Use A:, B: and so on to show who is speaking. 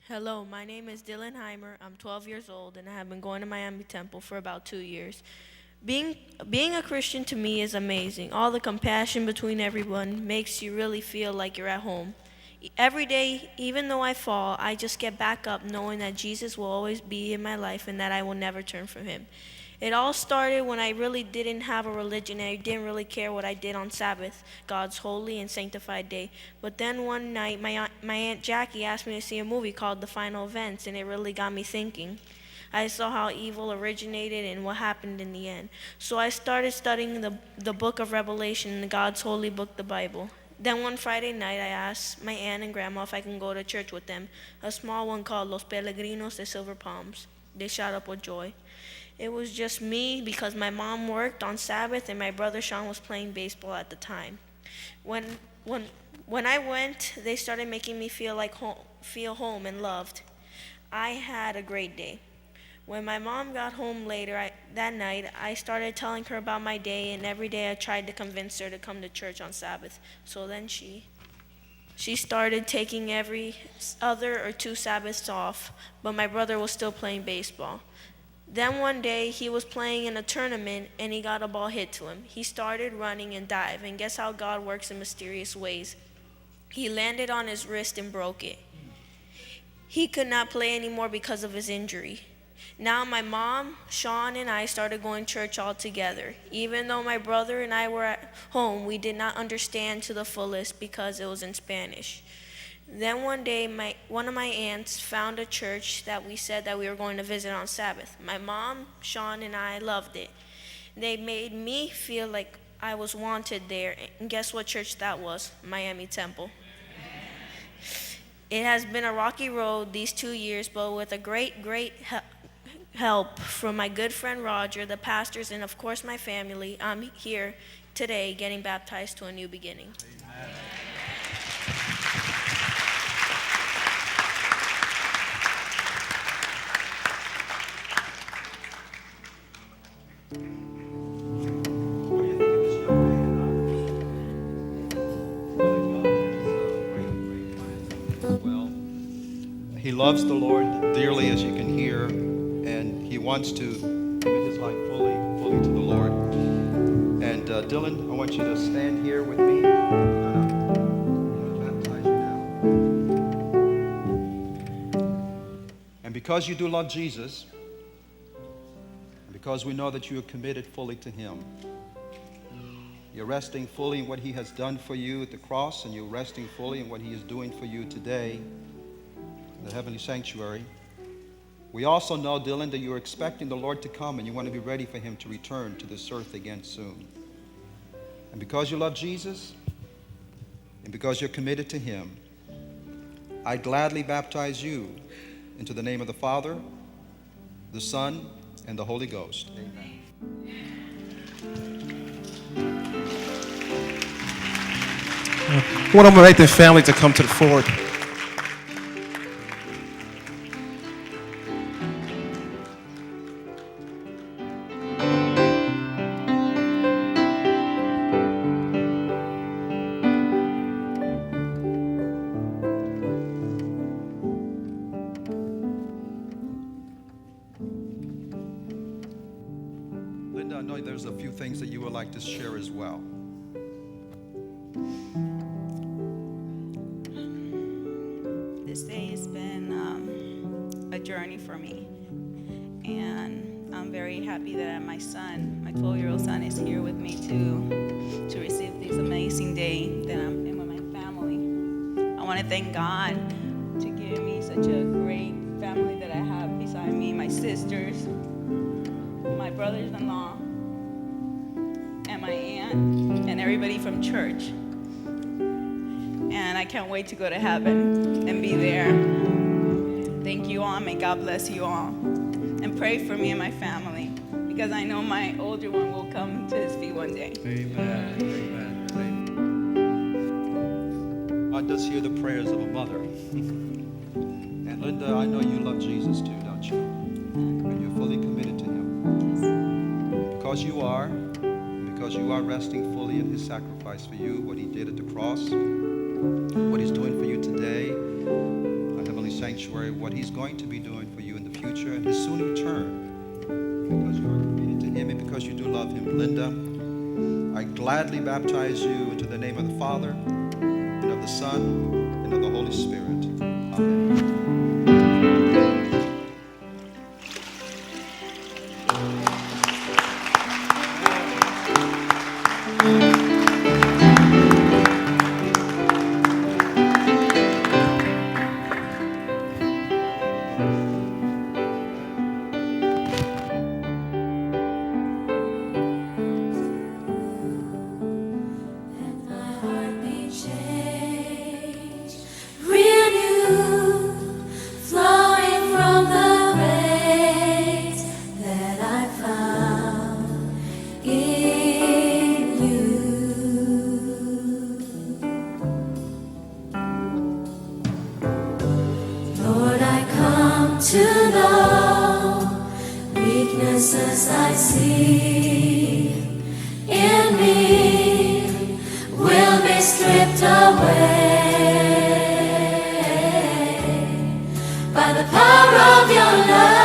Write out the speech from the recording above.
A: Hello, my name is Dillon. I'm 12 years old and I have been going to Miami Temple for about 2 years. Being, being a Christian to me is amazing. All the compassion between everyone makes you really feel like you're at home. Every day, even though I fall, I just get back up knowing that Jesus will always be in my life and that I will never turn from him. It all started when I really didn't have a religion and I didn't really care what I did on Sabbath, God's holy and sanctified day. But then one night, my Aunt Jackie asked me to see a movie called The Final Events, and it really got me thinking. I saw how evil originated and what happened in the end. So I started studying the book of Revelation, God's holy book, the Bible. Then one Friday night, I asked my aunt and grandma if I can go to church with them, a small one called Los Peregrinos de Silver Palms. They shot up with joy. It was just me because my mom worked on Sabbath and my brother Sean was playing baseball at the time. When when when I went, they started making me feel home and loved. I had a great day. When my mom got home later that night, I started telling her about my day, and every day I tried to convince her to come to church on Sabbath. So then she started taking every other or two Sabbaths off, but my brother was still playing baseball. Then one day he was playing in a tournament and he got a ball hit to him. He started running and dive, and guess how God works in mysterious ways? He landed on his wrist and broke it. He could not play anymore because of his injury. Now my mom, Sean, and I started going to church all together. Even though my brother and I were at home, we did not understand to the fullest because it was in Spanish. Then one day, one of my aunts found a church that we said that we were going to visit on Sabbath. My mom, Sean, and I loved it. They made me feel like I was wanted there. And guess what church that was? Miami Temple. It has been a rocky road these 2 years, but with a great help from my good friend Roger, the pastors, and of course my family, I'm here today getting baptized to a new beginning. Amen.
B: He loves the Lord dearly, as you can hear, and he wants to commit his life fully to the Lord. And Dillon, I want you to stand here with me. I'm going to baptize you now. And because you do love Jesus, and because we know that you are committed fully to him, you're resting fully in what he has done for you at the cross, and you're resting fully in what he is doing for you today, the heavenly sanctuary. We also know, Dillon, that you're expecting the Lord to come and you want to be ready for him to return to this earth again soon. And because you love Jesus and because you're committed to him, I gladly baptize you into the name of the Father, the Son, and the Holy Ghost. Amen.
C: I want to invite the family to come to the forward.
B: Linda, I know there's a few things that you would like to share as well.
D: This day has been a journey for me, and I'm very happy that my son, my 12-year-old son, is here with me to receive this amazing day that I'm in with my family. I want to thank God to give me such a great family that I have beside me, my sisters, my brothers-in-law, and my aunt, and everybody from church. And I can't wait to go to heaven and be there. Thank you all. May God bless you all. And pray for me and my family, because I know my older one will come to his feet one day.
B: Amen. Amen. Amen. God does hear the prayers of a mother. And Linda, I know you love Jesus too, don't you? And you're fully committed to him. Because you are resting fully in his sacrifice for you, what he did at the cross, what he's doing for you today, our Heavenly holy sanctuary what he's going to be doing for you in the future and his soon return, because you are committed to him and because you do love him. Linda, I gladly baptize you into the name of the Father, and of the Son, and of the Holy Spirit. Amen.
E: My heart be changed, renewed, flowing from the grace that I found in you. Lord, I come to know weaknesses I see in me will be stripped away by the power of your love.